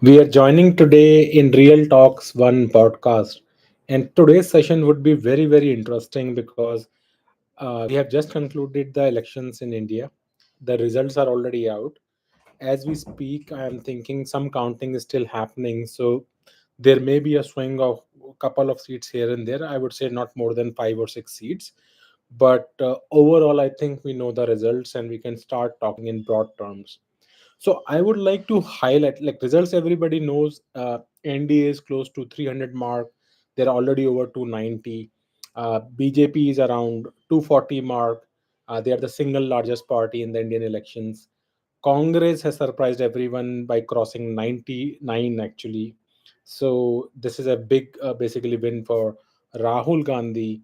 We are joining today in Real Talks One podcast. And today's session would be very, very interesting because we have just concluded the elections in India. The results are already out. As we speak, I am thinking some counting is still happening. So there may be a swing of a couple of seats here and there. I would say not more than 5 or 6 seats. But overall, I think we know the results and we can start talking in broad terms. So I would like to highlight like results everybody knows. NDA is close to 300 mark. They're already over 290. BJP is around 240 mark. They are the single largest party in the Indian elections. Congress has surprised everyone by crossing 99 actually. So this is a big basically win for Rahul Gandhi.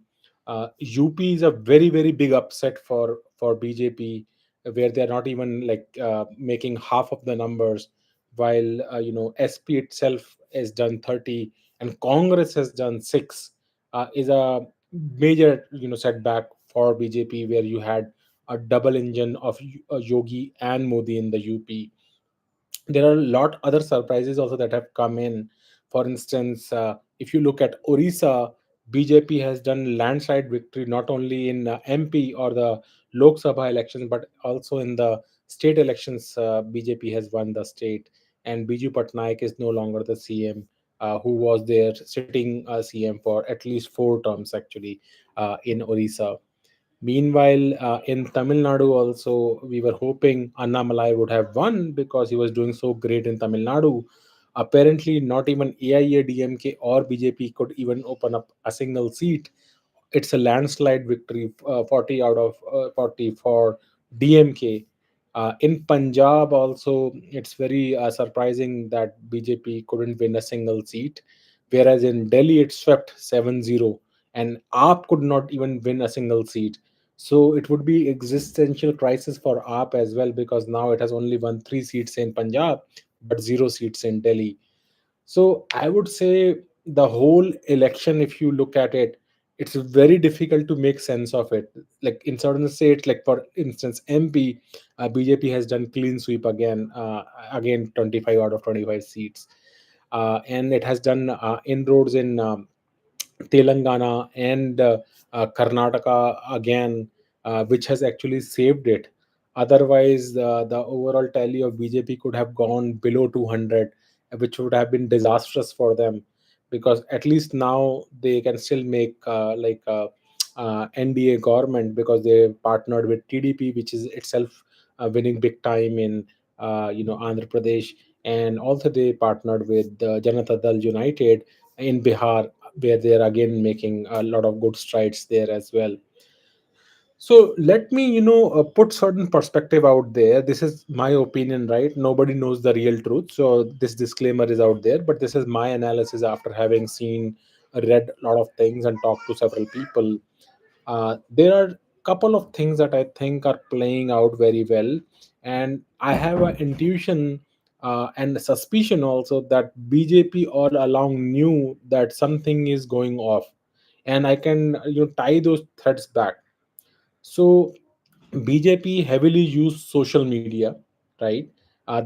UP is a very very big upset for BJP, where they're not even like making half of the numbers, while SP itself has done 30 and Congress has done 6. Is a major setback for BJP, where you had a double engine of Yogi and Modi in the UP. There are a lot other surprises also that have come in. For instance, if you look at Orissa, BJP has done landslide victory not only in MP or the Lok Sabha elections but also in the state elections. BJP has won the state, and Biju Patnaik is no longer the CM, who was there sitting CM for at least 4 terms actually in Orissa. Meanwhile, in Tamil Nadu also, we were hoping Annamalai would have won because he was doing so great in Tamil Nadu. Apparently, not even AIADMK or BJP could even open up a single seat. It's a landslide victory, 40 out of 40 for DMK. In Punjab also, it's very surprising that BJP couldn't win a single seat, whereas in Delhi it swept 7-0, and AAP could not even win a single seat. So it would be existential crisis for AAP as well, because now it has only won 3 seats in Punjab but 0 seats in Delhi. So I would say the whole election, if you look at it, it's very difficult to make sense of it. Like in certain states, like for instance, MP, BJP has done clean sweep again, again 25 out of 25 seats, and it has done inroads in Telangana and Karnataka again, which has actually saved it. Otherwise, the overall tally of BJP could have gone below 200, which would have been disastrous for them, because at least now they can still make NDA government, because they partnered with TDP, which is itself winning big time in Andhra Pradesh, and also they partnered with Janata Dal United in Bihar, where they're again making a lot of good strides there as well. So let me put certain perspective out there. This is my opinion, right? Nobody knows the real truth, so this disclaimer is out there, but this is my analysis after having seen, read a lot of things and talked to several people. There are couple of things that I think are playing out very well, and I have an intuition and a suspicion also that BJP all along knew that something is going off, and I can tie those threads back. So BJP heavily used social media, right?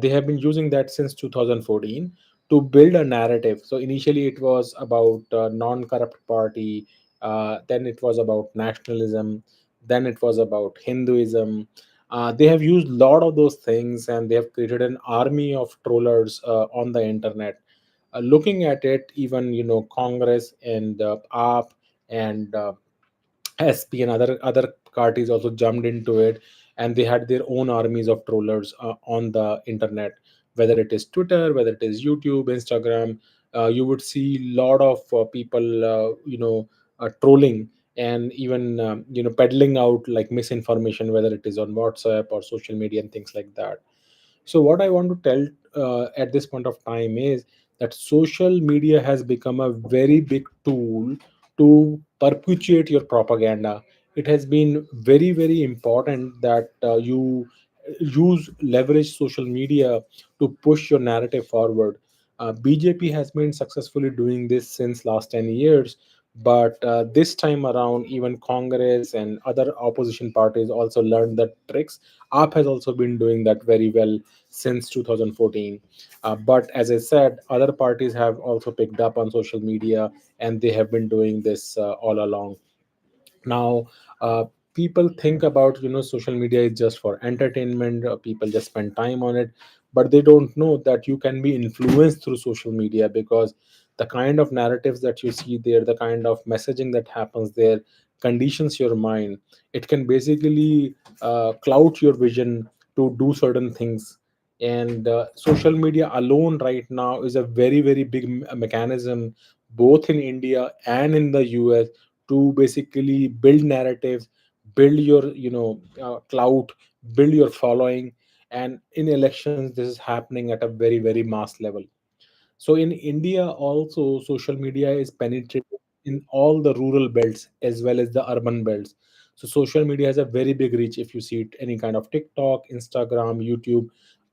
They have been using that since 2014 to build a narrative. So initially it was about non-corrupt party, then it was about nationalism, then it was about Hinduism. They have used a lot of those things, and they have created an army of trollers on the internet. Looking at it, even Congress and AAP and SP and other parties also jumped into it, and they had their own armies of trollers on the internet, whether it is Twitter, whether it is YouTube, Instagram. You would see a lot of people, trolling, and even peddling out like misinformation, whether it is on WhatsApp or social media and things like that. So, what I want to tell at this point of time is that social media has become a very big tool to perpetuate your propaganda. It has been very, very important that you use leverage social media to push your narrative forward. BJP has been successfully doing this since last 10 years, But this time around, even Congress and other opposition parties also learned the tricks. AAP has also been doing that very well since 2014. But as I said, other parties have also picked up on social media, and they have been doing this all along. Now, people think about, social media is just for entertainment. People just spend time on it, but they don't know that you can be influenced through social media, because the kind of narratives that you see there, the kind of messaging that happens there, conditions your mind. It can basically cloud your vision to do certain things. And social media alone right now is a very very big mechanism, both in India and in the US, to basically build narratives, build your clout, build your following. And in elections, this is happening at a very very mass level. So in India also, social media is penetrating in all the rural belts as well as the urban belts. So social media has a very big reach. If you see it, any kind of TikTok, Instagram, YouTube,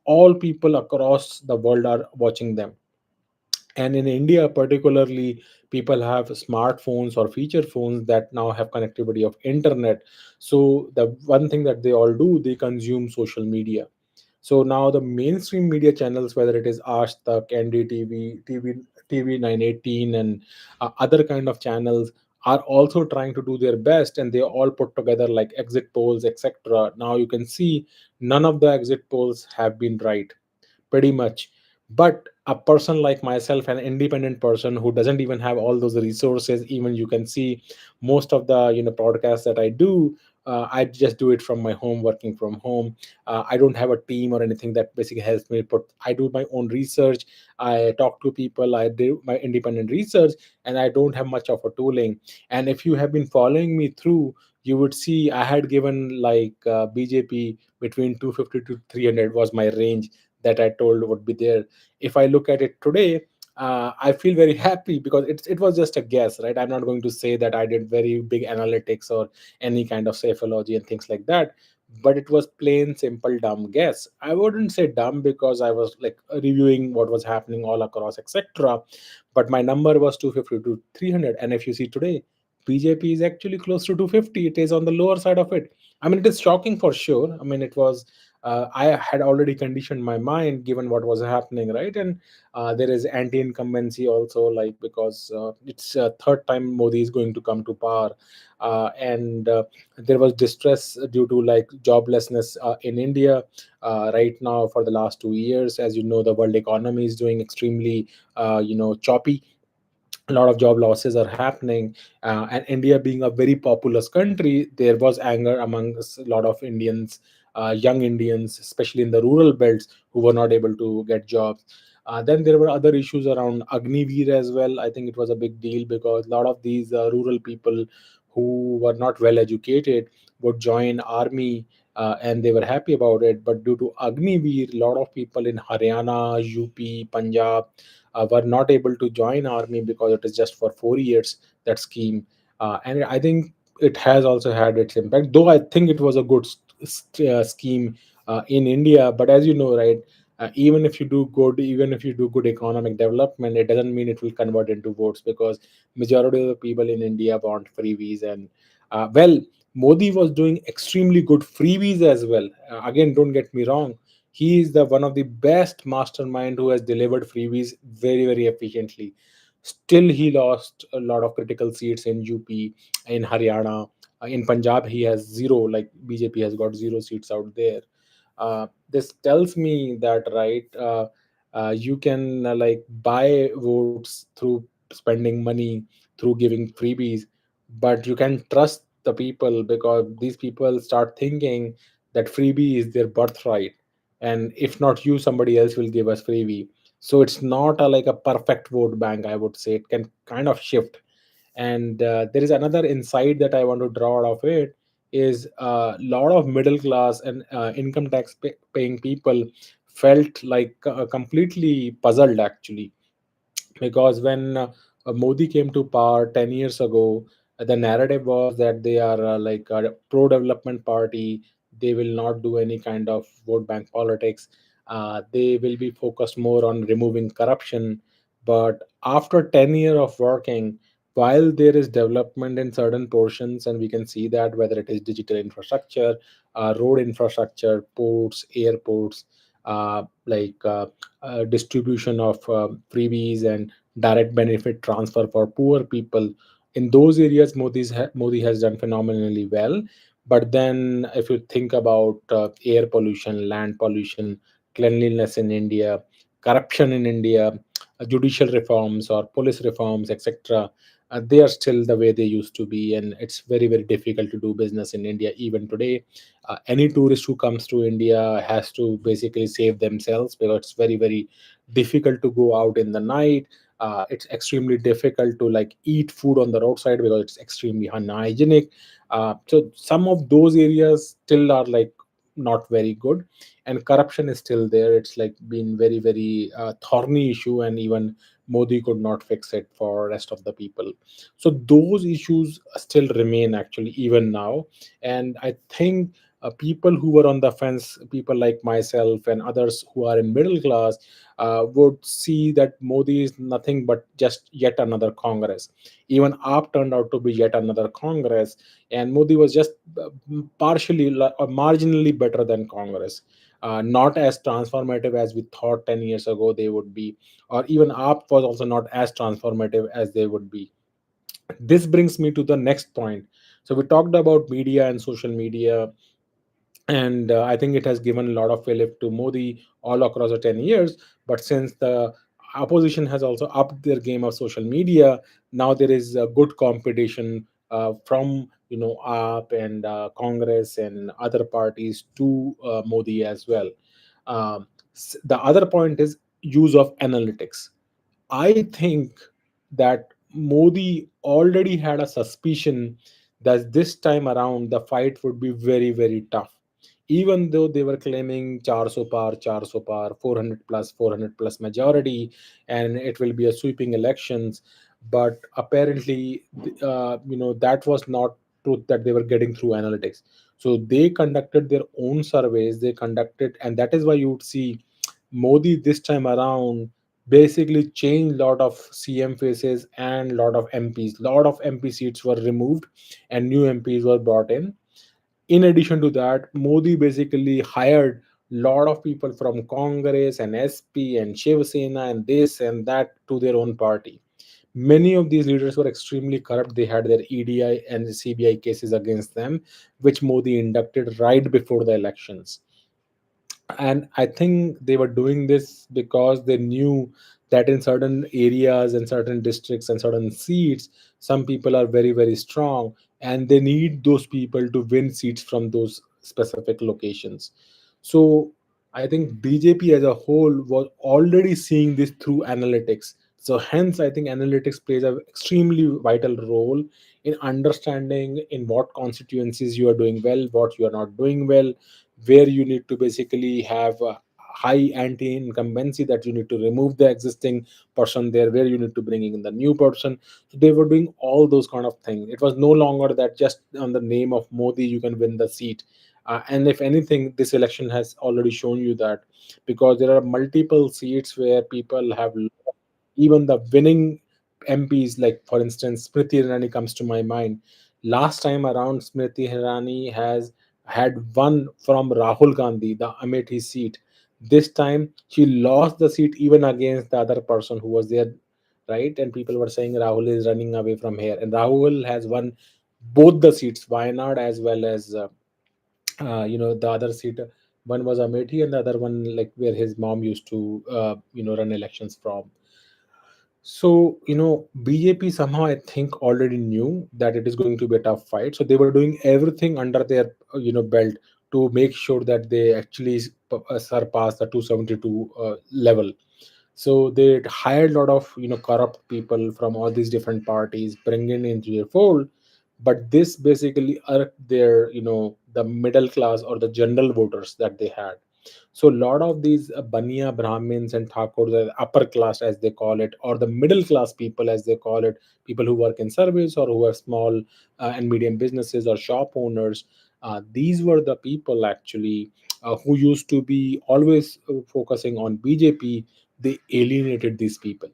all people across the world are watching them. And in India particularly, people have smartphones or feature phones that now have connectivity of internet. So the one thing that they all do, they consume social media. So now the mainstream media channels, whether it is Aaj Tak, NDTV, TV 918, and other kind of channels, are also trying to do their best, and they all put together like exit polls, etc. Now you can see none of the exit polls have been right, pretty much. But a person like myself, an independent person who doesn't even have all those resources, even you can see most of the podcasts that I do, I just do it from my home, working from home. I don't have a team or anything that basically helps me put. I do my own research, I talk to people, I do my independent research, and I don't have much of a tooling. And if you have been following me through, you would see I had given like BJP between 250 to 300 was my range that I told would be there. If I look at it today, I feel very happy, because it was just a guess, right? I'm not going to say that I did very big analytics or any kind of psychology and things like that. But it was plain simple dumb guess. I wouldn't say dumb because I was like reviewing what was happening all across, etc. But my number was 250 to 300, and if you see today, BJP is actually close to 250. It is on the lower side of it. I mean, it is shocking for sure. I mean, it was I had already conditioned my mind given what was happening, right? And there is anti-incumbency also, like, because it's third time Modi is going to come to power, and there was distress due to like joblessness in India right now for the last 2 years. As you know, the world economy is doing extremely, choppy. A lot of job losses are happening, and India being a very populous country, there was anger among a lot of Indians, young Indians, especially in the rural belts, who were not able to get jobs. Then there were other issues around Agniveer as well. I think it was a big deal because a lot of these rural people who were not well educated would join army, and they were happy about it. But due to Agniveer, a lot of people in Haryana, UP, Punjab were not able to join army because it is just for 4 years, that scheme. And I think it has also had its impact, though I think it was a good scheme in India. But as you know, right, even if you do good economic development, it doesn't mean it will convert into votes, because majority of the people in India want freebies. And well, Modi was doing extremely good freebies as well. Again, don't get me wrong, he is the one of the best mastermind who has delivered freebies very very efficiently. Still, he lost a lot of critical seats in UP, in Haryana, in Punjab he has zero, like BJP has got zero seats out there. This tells me that, right, you can like buy votes through spending money, through giving freebies, but you can trust the people, because these people start thinking that freebie is their birthright, and if not you, somebody else will give us freebie. So it's not a, like a perfect vote bank, I would say. It can kind of shift. And there is another insight that I want to draw out of it, is a lot of middle class and income tax paying people felt like completely puzzled actually, because when Modi came to power 10 years ago, the narrative was that they are like a pro development party. They will not do any kind of vote bank politics. They will be focused more on removing corruption. But after 10 years of working, while there is development in certain portions, and we can see that whether it is digital infrastructure, road infrastructure, ports, airports, distribution of freebies and direct benefit transfer for poor people, in those areas Modi has done phenomenally well. But then if you think about air pollution, land pollution, cleanliness in India, corruption in India, judicial reforms or police reforms, etc., they are still the way they used to be, and it's very very difficult to do business in India even today. Any tourist who comes to India has to basically save themselves, because it's very very difficult to go out in the night. It's extremely difficult to like eat food on the roadside because it's extremely unhygienic. So some of those areas still are like not very good, and corruption is still there. It's like been very very thorny issue, and even Modi could not fix it for rest of the people. So those issues still remain actually even now. And I think people who were on the fence, people like myself and others who are in middle class, would see that Modi is nothing but just yet another Congress. Even AAP turned out to be yet another Congress, and Modi was just partially or marginally better than Congress. Not as transformative as we thought 10 years ago they would be, or even AAP was also not as transformative as they would be. This brings me to the next point. So we talked about media and social media, and I think it has given a lot of fillip to Modi all across the 10 years. But since the opposition has also upped their game of social media, now there is a good competition from AAP and Congress and other parties to Modi as well. The other point is use of analytics. I think that Modi already had a suspicion that this time around the fight would be very, very tough. Even though they were claiming 400 par, 400 plus majority, and it will be a sweeping elections, but apparently, that was not truth that they were getting through analytics. So they conducted their own surveys. They conducted, and that is why you would see Modi this time around basically changed lot of CM faces and lot of MPs. Lot of MP seats were removed and new MPs were brought in. In addition to that, Modi basically hired lot of people from Congress and SP and Shiv Sena and this and that to their own party. Many of these leaders were extremely corrupt. They had their EDI and CBI cases against them, which Modi inducted right before the elections. And I think they were doing this because they knew that in certain areas and certain districts and certain seats, some people are very very strong, and they need those people to win seats from those specific locations. So I think BJP as a whole was already seeing this through analytics. So hence I think analytics plays a extremely vital role in understanding in what constituencies you are doing well, what you are not doing well, where you need to basically have a high anti incumbency, that you need to remove the existing person there, where you need to bring in the new person. So they were doing all those kind of things. It was no longer that just on the name of Modi you can win the seat. And if anything, this election has already shown you that, because there are multiple seats where people have, even the winning MPs, like for instance, Smriti Irani comes to my mind. Last time around, Smriti Irani has had won from Rahul Gandhi, the Amethi seat. This time, she lost the seat even against the other person who was there, right? And people were saying Rahul is running away from here, and Rahul has won both the seats, Wayanad as well as the other seat. One was Amethi, and the other one like where his mom used to run elections from. So, BJP somehow I think already knew that it is going to be a tough fight. So they were doing everything under their belt to make sure that they actually surpass the 272 level. So they hired a lot of corrupt people from all these different parties, bringing into their fold. But this basically irked their the middle class or the general voters that they had. So a lot of these Baniya Brahmins and Thakurs, the upper class as they call it, or the middle class people as they call it, people who work in service or who have small and medium businesses or shop owners, these were the people actually who used to be always focusing on BJP. They alienated these people.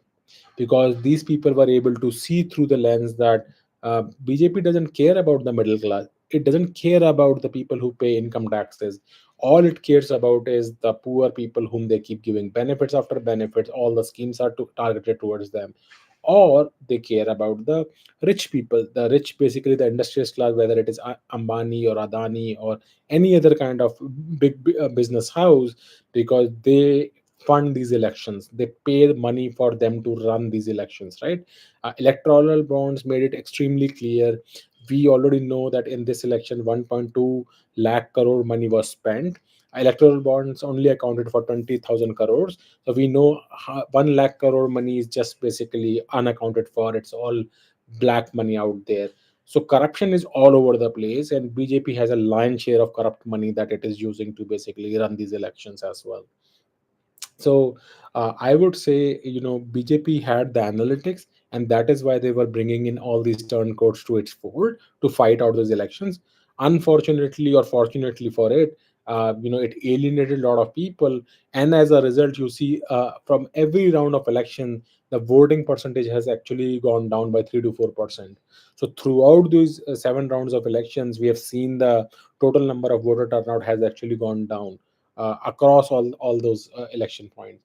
because these people were able to see through the lens that BJP doesn't care about the middle class. It doesn't care about the people who pay income taxes. All it cares about is the poor people whom they keep giving benefits after benefits. All the schemes are targeted towards them. Or they care about the rich people, the rich, basically the industrious class, whether it is Ambani or Adani or any other kind of big business house, because they fund these elections. They pay the money for them to run these elections, right? Electoral bonds made it extremely clear. We already know that in this election, 1.2 lakh crore money was spent. Electoral bonds only accounted for 20,000 crores. So we know 1 lakh crore money is just basically unaccounted for. It's all black money out there. So corruption is all over the place, and BJP has a lion share of corrupt money that it is using to basically run these elections as well. So I would say, BJP had the analytics, and that is why they were bringing in all these turncoats to its fold to fight out those elections. Unfortunately, or fortunately for it, it alienated a lot of people, and as a result, you see from every round of election, the voting percentage has actually gone down by 3 to 4%. So throughout these 7 rounds of elections, we have seen the total number of voter turnout has actually gone down across all those election points.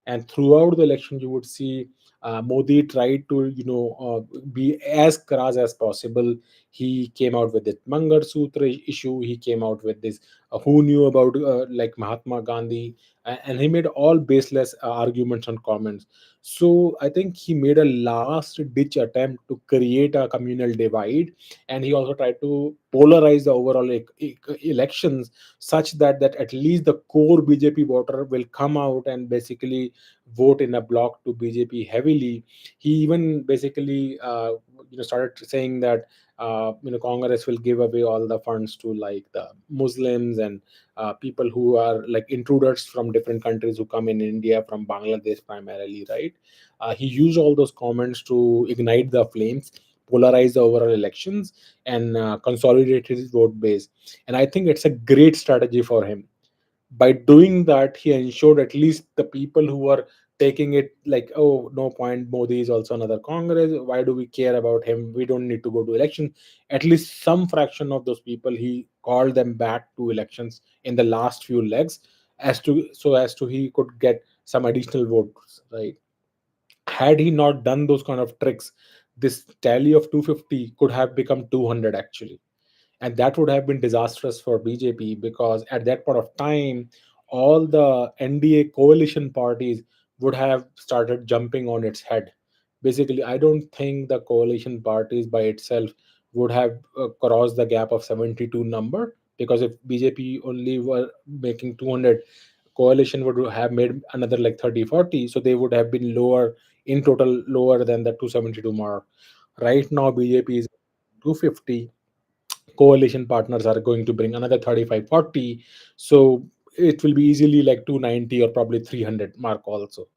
And throughout the election, you would see Modi tried to be as crass as possible. He came out with the Mangar Sutra issue. He came out with this who knew about like Mahatma Gandhi, and he made all baseless arguments and comments. So I think he made a last ditch attempt to create a communal divide, and he also tried to polarize the overall elections, such that at least the core BJP voter will come out and basically vote in a block to BJP heavily. He even basically started saying that Congress will give away all the funds to like the Muslims and people who are like intruders from different countries who come in India from Bangladesh primarily, right? He used all those comments to ignite the flames, polarize the overall elections, and consolidate his vote base. And I think it's a great strategy for him. By doing that, he ensured at least the people who are taking it like, oh, no point, Modi is also another Congress, why do we care about him, we don't need to go to election. At least some fraction of those people, he called them back to elections in the last few legs, as to he could get some additional votes, right? Had he not done those kind of tricks, this tally of 250 could have become 200 actually, and that would have been disastrous for BJP, because at that point of time, all the NDA coalition parties would have started jumping on its head. Basically, I don't think the coalition parties by itself would have crossed the gap of 72 number, because if BJP only were making 200, coalition would have made another like 30, 40, so they would have been lower in total, lower than the 272 mark. Right now, BJP is 250, coalition partners are going to bring another 35, 40, so it will be easily like 290 or probably 300 mark also,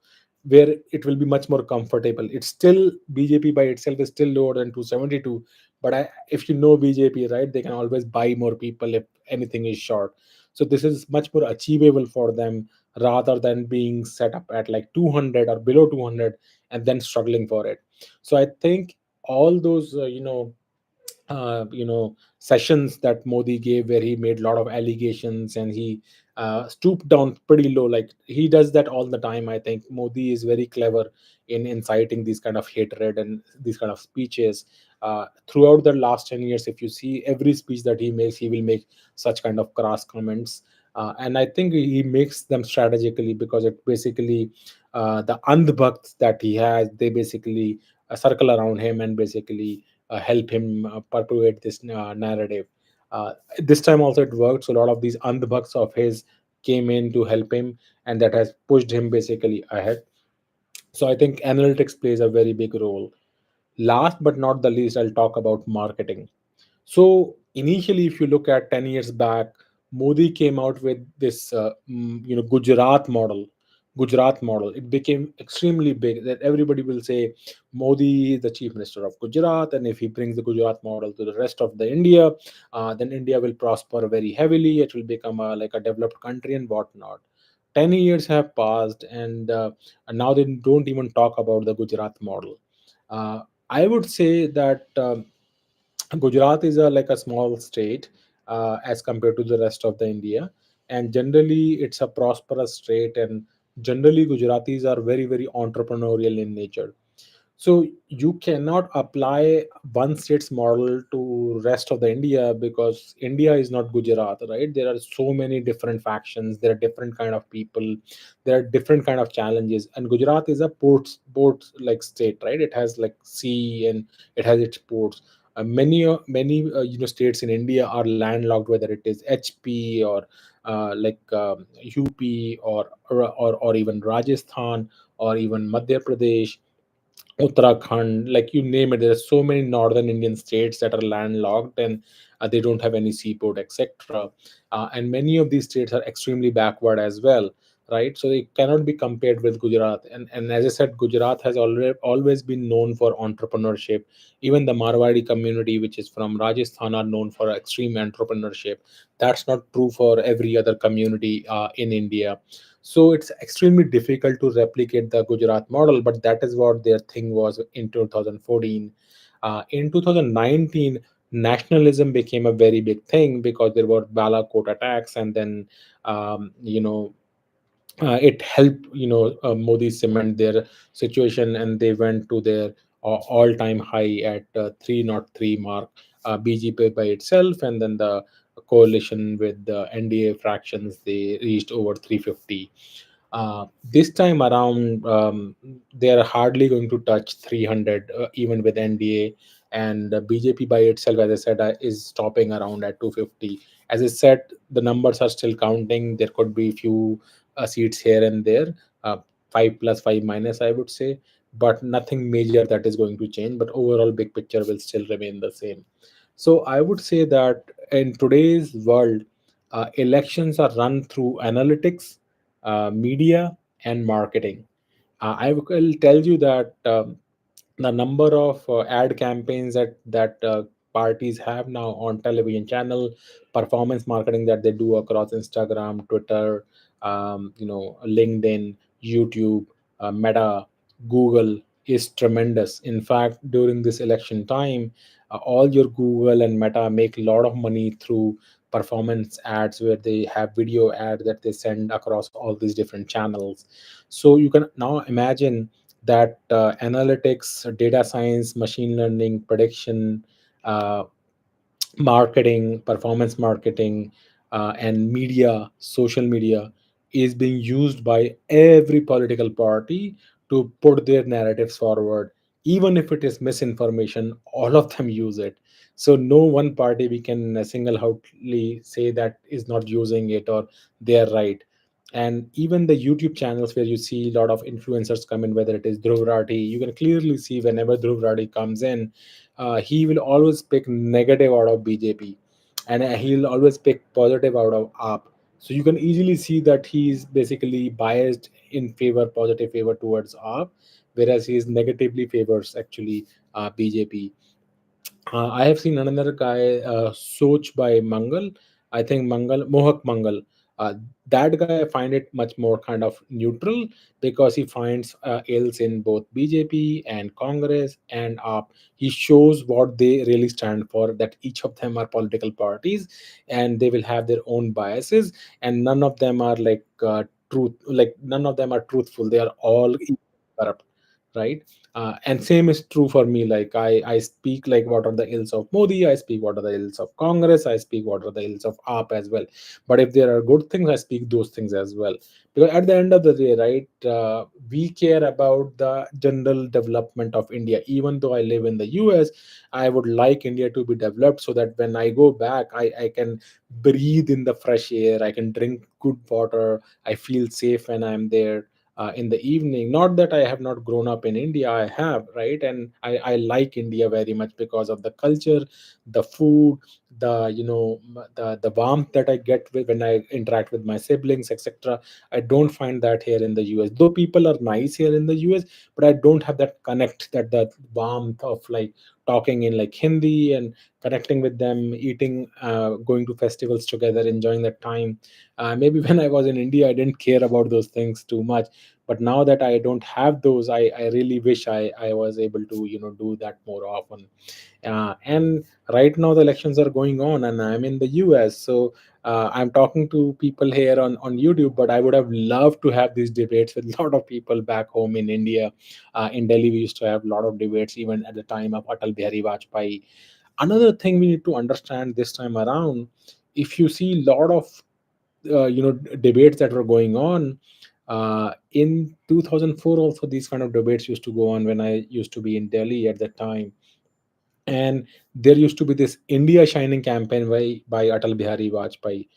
where it will be much more comfortable. It's still, BJP by itself is still lower than 272, but if you know BJP, right, they can always buy more people if anything is short. So this is much more achievable for them, rather than being set up at like 200 or below 200 and then struggling for it. So I think all those sessions that Modi gave, where he made a lot of allegations and he stooped down pretty low. Like he does that all the time. I think Modi is very clever in inciting these kind of hatred and these kind of speeches. Throughout the last 10 years, if you see every speech that he makes, he will make such kind of crass comments. And I think he makes them strategically, because it basically the andhbhakts that he has, they basically circle around him and basically help him perpetuate this narrative. This time also it worked. So a lot of these andhbhakts of his came in to help him, and that has pushed him basically ahead. So I think analytics plays a very big role. Last but not the least, I'll talk about marketing. So initially, if you look at 10 years back, Modi came out with this, Gujarat model. Gujarat model. It became extremely big that everybody will say Modi is the chief minister of Gujarat, and if he brings the Gujarat model to the rest of the India, then India will prosper very heavily. It will become like a developed country and whatnot. 10 years have passed, and now they don't even talk about the Gujarat model. I would say that Gujarat is like a small state as compared to the rest of the India, and generally it's a prosperous state, and generally Gujaratis are very very entrepreneurial in nature. So you cannot apply one state's model to rest of the India, because India is not Gujarat, right? There are so many different factions, there are different kind of people, there are different kind of challenges, and Gujarat is a port like state, right? It has like sea, and it has its ports. Many states in India are landlocked, whether it is HP or UP, or even Rajasthan, or even Madhya Pradesh, Uttarakhand, like you name it. There are so many northern Indian states that are landlocked, and they don't have any seaport, etc. And many of these states are extremely backward as well, right? So they cannot be compared with Gujarat. And as I said, Gujarat has already always been known for entrepreneurship. Even the Marwadi community, which is from Rajasthan, are known for extreme entrepreneurship. That's not true for every other community in India. So it's extremely difficult to replicate the Gujarat model, but that is what their thing was in 2014. In 2019, nationalism became a very big thing because there were Balakot attacks, and then it helped Modi cement their situation, and they went to their all-time high at 303 mark. BJP by itself, and then the coalition with the NDA fractions, they reached over 350. This time around, they are hardly going to touch 300, even with NDA. And BJP by itself, as I said, is stopping around at 250. As I said, the numbers are still counting. There could be few seats here and there, uh, 5 plus 5 minus, I would say, but nothing major that is going to change. But overall, big picture will still remain the same. So I would say that in today's world, elections are run through analytics, media, and marketing. I will tell you that the number of ad campaigns that parties have now on television channel, performance marketing that they do across Instagram, Twitter, LinkedIn, YouTube, Meta, Google is tremendous. In fact, during this election time, all your Google and Meta make a lot of money through performance ads, where they have video ads that they send across all these different channels. So you can now imagine that analytics, data science, machine learning, prediction, uh, marketing, performance marketing, and media, social media is being used by every political party to put their narratives forward. Even if it is misinformation, all of them use it. So no one party we can single-handedly say that is not using it, or they are right. And even the YouTube channels where you see a lot of influencers come in, whether it is Dhruv Rathi, you can clearly see whenever Dhruv Rathi comes in, he will always pick negative out of BJP, and he'll always pick positive out of AAP. So you can easily see that he's basically biased in favor, positive favor towards AAP, whereas he is negatively favors actually BJP. I have seen another guy, Soch by Mangal. I think Mohak Mangal. Uh, that guy, I find it much more kind of neutral, because he finds ills in both BJP and Congress and AAP. He shows what they really stand for, that each of them are political parties, and they will have their own biases, and none of them are none of them are truthful. They are all corrupt, right? And same is true for me. Like I speak like what are the ills of Modi, I speak what are the ills of Congress, I speak what are the ills of AAP as well. But if there are good things, I speak those things as well. Because at the end of the day, right, we care about the general development of India. Even though I live in the US, I would like India to be developed, so that when I go back, I can breathe in the fresh air, I can drink good water, I feel safe when I'm there in the evening. Not that I have not grown up in India, I have, right? And I like India very much because of the culture, the food, the the warmth that I get when I interact with my siblings, etc. I don't find that here in the US, though people are nice here in the US, but I don't have that connect, that warmth of like talking in like Hindi and connecting with them, eating, going to festivals together, enjoying that time. Maybe when I was in India, I didn't care about those things too much, but now that I don't have those, I really wish I was able to do that more often. And right now the elections are going on and I'm in the US, so I'm talking to people here on YouTube, but I would have loved to have these debates with a lot of people back home in India. In Delhi we used to have a lot of debates even at the time of Atal Bihari Vajpayee. Another thing we need to understand this time around, if you see a lot of debates that were going on in 2004, also these kind of debates used to go on when I used to be in Delhi at that time. And there used to be this India Shining campaign by Atal Bihari Vajpayee.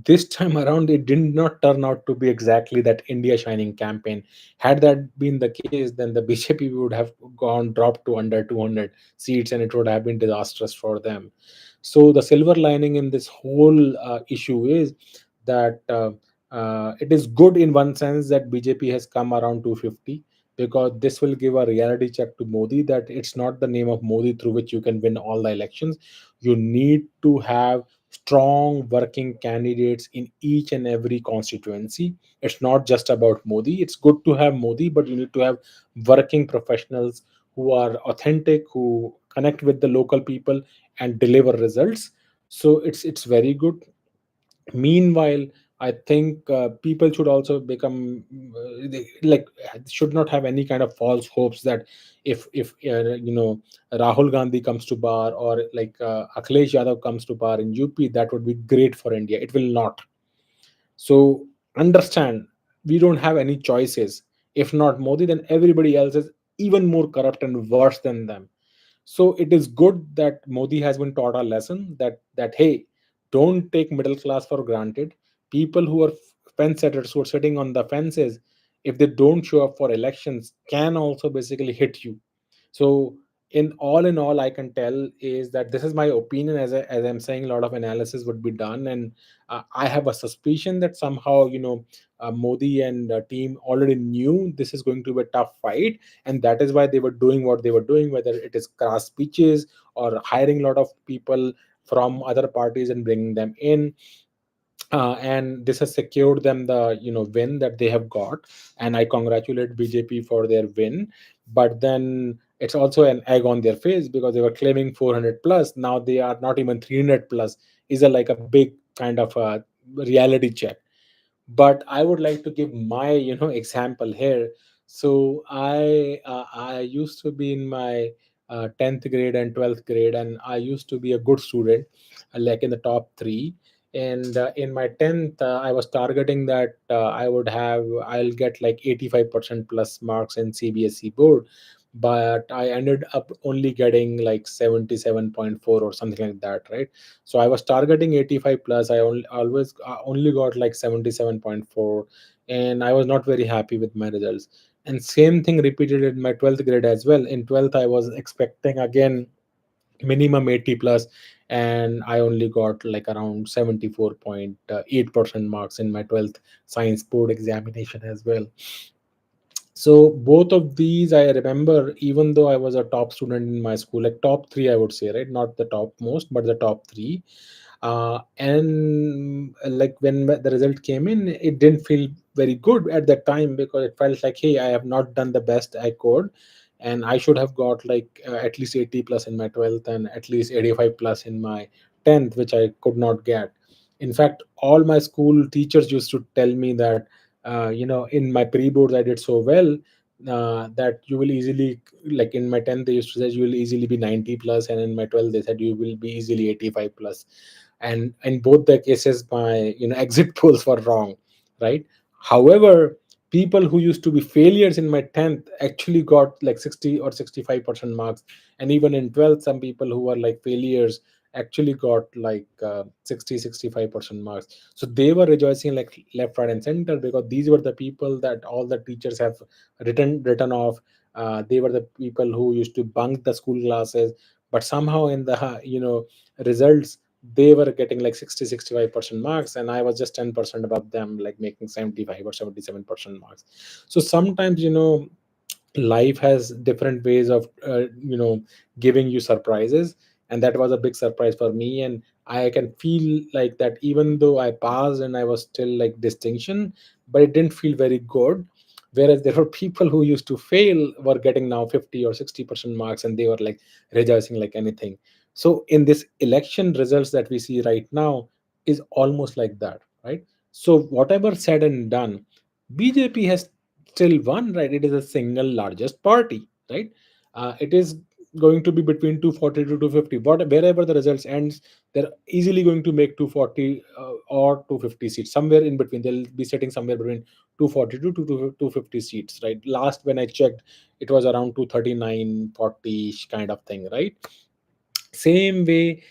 This time around, it did not turn out to be exactly that India Shining campaign. Had that been the case, then the BJP would have gone dropped to under 200 seats, and it would have been disastrous for them. So the silver lining in this whole issue is that it is good in one sense that BJP has come around 250, because this will give a reality check to Modi that it's not the name of Modi through which you can win all the elections. You need to have strong working candidates in each and every constituency. It's not just about Modi. It's good to have Modi, but you need to have working professionals who are authentic, who connect with the local people and deliver results. So it's very good. Meanwhile, I think people should also become like, should not have any kind of false hopes that if Rahul Gandhi comes to power, or like Akhilesh Yadav comes to power in UP, that would be great for India. It will not. So understand, we don't have any choices. If not Modi, then everybody else is even more corrupt and worse than them. So it is good that Modi has been taught a lesson that hey, don't take middle class for granted. People who are fence setters, who are sitting on the fences, if they don't show up for elections, can also basically hit you. So in all, I can tell is that this is my opinion. As I'm saying, a lot of analysis would be done, and I have a suspicion that somehow Modi and team already knew this is going to be a tough fight, and that is why they were doing what they were doing, whether it is crass speeches or hiring a lot of people from other parties and bringing them in. And this has secured them the win that they have got, and I congratulate BJP for their win. But then it's also an egg on their face, because they were claiming 400 plus, now they are not even 300 plus. Is a like a big kind of a reality check. But I would like to give my example here. So I used to be in my 10th grade and 12th grade, and I used to be a good student, like in the top 3. And in my 10th, I was targeting that I'll get like 85% plus marks in CBSE board, but I ended up only getting like 77.4 or something like that, right? So I was targeting 85 plus. I always only got like 77.4, and I was not very happy with my results. And same thing repeated in my 12th grade as well. In 12th, I was expecting again minimum 80 plus, and I only got like around 74.8% marks in my 12th science board examination as well. So both of these I remember, even though I was a top student in my school, like top 3 I would say, right? Not the top most, but the top 3. And like when the result came in, it didn't feel very good at that time, because it felt like, hey, I have not done the best I could, and I should have got like at least 80 plus in my 12th and at least 85 plus in my 10th, which I could not get. In fact, all my school teachers used to tell me that in my pre-boards I did so well, that you will easily, like in my 10th they used to say you will easily be 90 plus, and in my 12th they said you will be easily 85 plus. And in both the cases my exit polls were wrong, right? However, people who used to be failures in my 10th actually got like 60 or 65% marks, and even in 12th some people who were like failures actually got like 60-65% marks. So they were rejoicing like left, right, and center, because these were the people that all the teachers have written off. They were the people who used to bunk the school classes, but somehow in the results they were getting like 60-65% marks, and I was just 10% above them, like making 75 or 77% marks. So sometimes, life has different ways of giving you surprises, and that was a big surprise for me. And I can feel like that even though I passed and I was still like distinction, but it didn't feel very good. Whereas there were people who used to fail were getting now 50 or 60% marks, and they were like rejoicing like anything. So in this election results that we see right now is almost like that, right? So whatever said and done, BJP has still won, right? It is a single largest party, right? It is going to be between 240 to 250. But wherever the results ends, they're easily going to make 240 or 250 seats. Somewhere in between, they'll be sitting somewhere between 240 to 250 seats, right? Last when I checked, it was around 239, 40 kind of thing, right? Same way,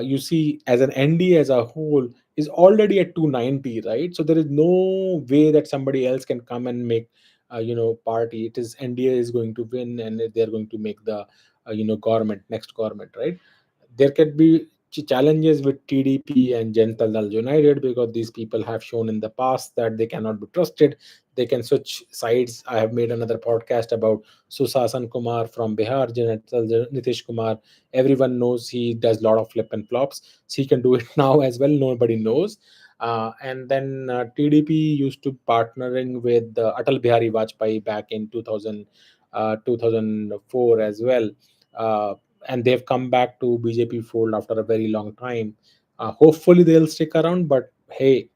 you see as an ND as a whole is already at 290, right? So there is no way that somebody else can come and make party. It is NDA is going to win, and they're going to make the government, next government, right? There can be challenges with TDP and Janata Dal United, because these people have shown in the past that they cannot be trusted. They can switch sides. I have made another podcast about Susasan Kumar from Bihar, Nitish Kumar. Everyone knows he does a lot of flip and flops. So he can do it now as well. Nobody knows. And then TDP used to partnering with Atal Bihari Vajpayee back in 2004 as well. Uh, and they've come back to BJP fold after a very long time. Hopefully they'll stick around, but hey,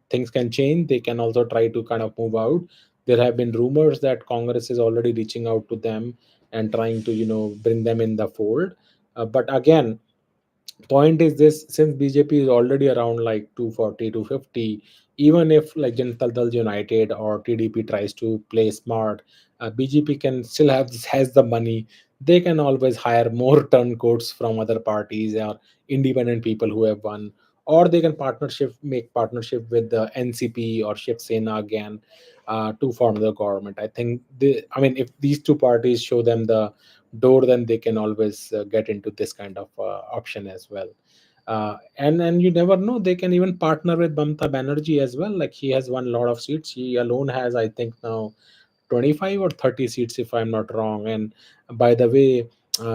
things can change. They can also try to kind of move out. There have been rumors that Congress is already reaching out to them and trying to bring them in the fold. But again, point is this: since BJP is already around like 240, 250, even if like Janata Dal United or TDP tries to play smart, BJP can still has the money. They can always hire more turncoats from other parties or independent people who have won, or they can make partnership with the NCP or Shiv Sena again, to form the government. I think I mean, if these two parties show them the door, then they can always get into this kind of option as well. And you never know, they can even partner with Mamta Banerjee as well. Like, he has won a lot of seats. He alone has, I think, now 25 or 30 seats, if I'm not wrong. And by the way,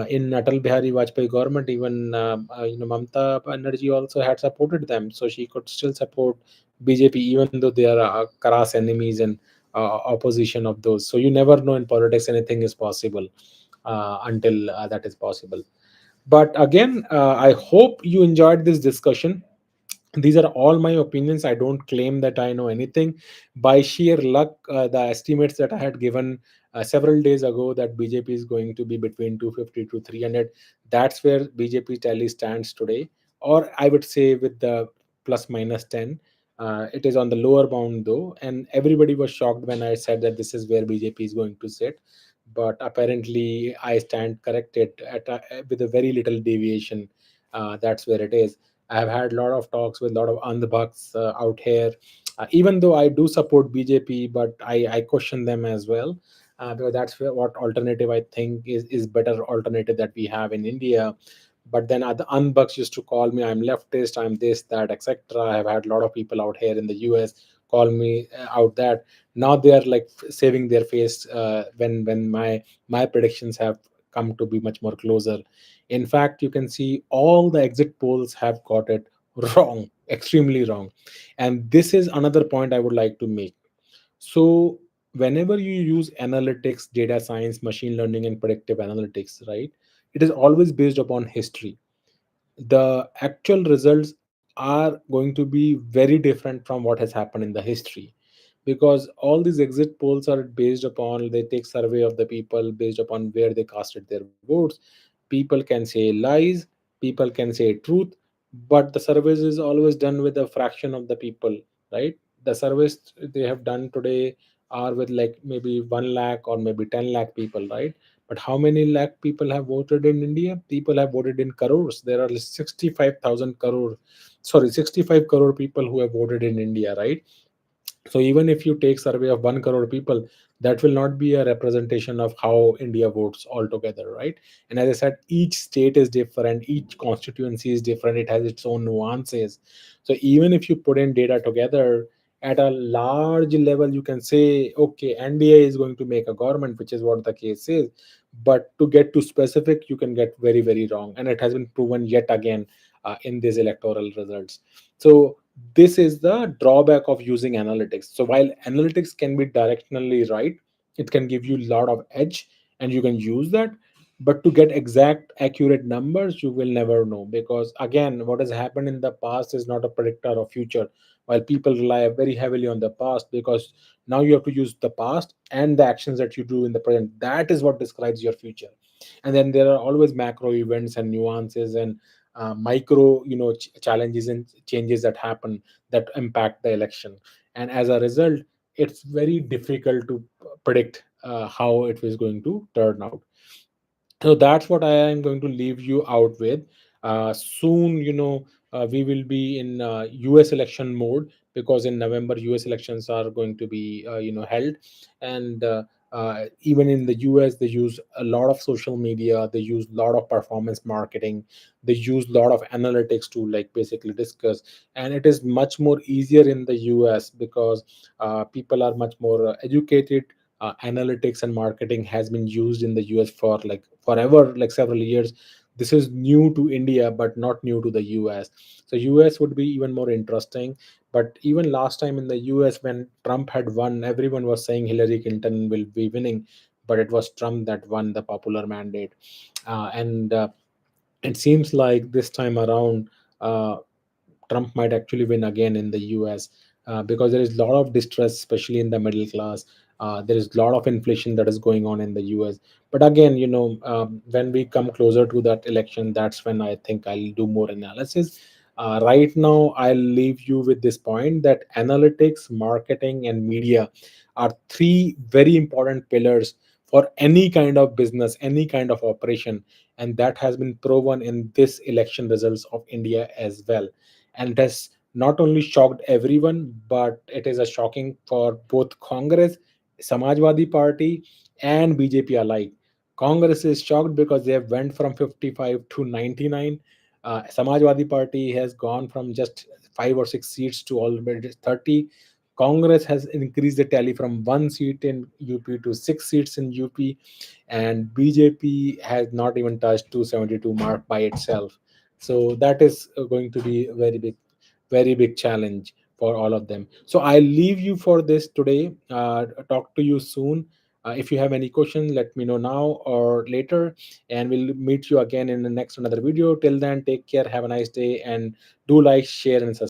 in Atal Bihari Vajpayee government, even Mamta Banerjee also had supported them, so she could still support BJP even though they are crass enemies and opposition of those. So you never know, in politics anything is possible until that is possible. But again, I hope you enjoyed this discussion. These are all my opinions. I don't claim that I know anything. By sheer luck, the estimates that I had given several days ago, that BJP is going to be between 250 to 300, that's where BJP tally stands today. Or I would say with the plus minus 10, it is on the lower bound though. And everybody was shocked when I said that this is where BJP is going to sit. But apparently I stand corrected with a very little deviation. That's where it is. I have had a lot of talks with a lot of andhbhakts out here. Even though I do support BJP, but I question them as well, because that's what alternative I think is better alternative that we have in India. But then other andhbhakts used to call me, I'm leftist, I'm this, that, etc. I have had a lot of people out here in the US call me out that. Now they are like saving their face when my predictions have come to be much more closer. In fact, you can see all the exit polls have got it wrong, extremely wrong. And this is another point I would like to make. So, whenever you use analytics, data science, machine learning, and predictive analytics, right, it is always based upon history. The actual results are going to be very different from what has happened in the history, because all these exit polls are based upon, they take survey of the people based upon where they casted their votes. People can say lies, people can say truth, but the surveys is always done with a fraction of the people, right? The surveys they have done today are with like maybe 1 lakh or maybe 10 lakh people, right? But how many lakh people have voted in India? People have voted in crores. There are 65,000 crore, sorry, 65 crore people who have voted in India, right? So even if you take survey of 1 crore people, that will not be a representation of how India votes altogether, right? And as I said, each state is different, each constituency is different, it has its own nuances. So even if you put in data together at a large level, you can say, okay, NDA is going to make a government, which is what the case is. But to get to specific, you can get very, very wrong. And it has been proven yet again in these electoral results. So this is the drawback of using analytics. So while analytics can be directionally right, it can give you a lot of edge and you can use that. But to get exact accurate numbers, you will never know, because again, what has happened in the past is not a predictor of future. While people rely very heavily on the past, because now you have to use the past and the actions that you do in the present, that is what describes your future. And then there are always macro events and nuances and micro, challenges and changes that happen that impact the election. And as a result, it's very difficult to predict how it is going to turn out. So that's what I am going to leave you out with. Soon, we will be in US election mode, because in November US elections are going to be held. And even in the US, they use a lot of social media, they use a lot of performance marketing, they use a lot of analytics to like basically discuss. And it is much more easier in the US because people are much more educated. Analytics and marketing has been used in the US for like forever, like several years. This is new to India, but not new to the US. So US would be even more interesting. But even last time in the US, when Trump had won, everyone was saying Hillary Clinton will be winning, but it was Trump that won the popular mandate. And It seems like this time around, uh, Trump might actually win again in the US, because there is a lot of distress, especially in the middle class. There is a lot of inflation that is going on in the US. But again, when we come closer to that election, that's when I think I'll do more analysis. Right now, I'll leave you with this point that analytics, marketing, and media are three very important pillars for any kind of business, any kind of operation. And that has been proven in this election results of India as well. And it has not only shocked everyone, but it is a shocking for both Congress, Samajwadi Party, and BJP alike. Congress is shocked because they have went from 55 to 99. Samajwadi Party has gone from just 5 or 6 seats to already 30. Congress has increased the tally from 1 seat in UP to 6 seats in UP, and BJP has not even touched 272 mark by itself. So that is going to be a very big challenge for all of them. So I'll leave you for this today. Talk to you soon. If you have any question, let me know now or later, and we'll meet you again in the next another video. Till then, take care, have a nice day, and do like, share, and subscribe.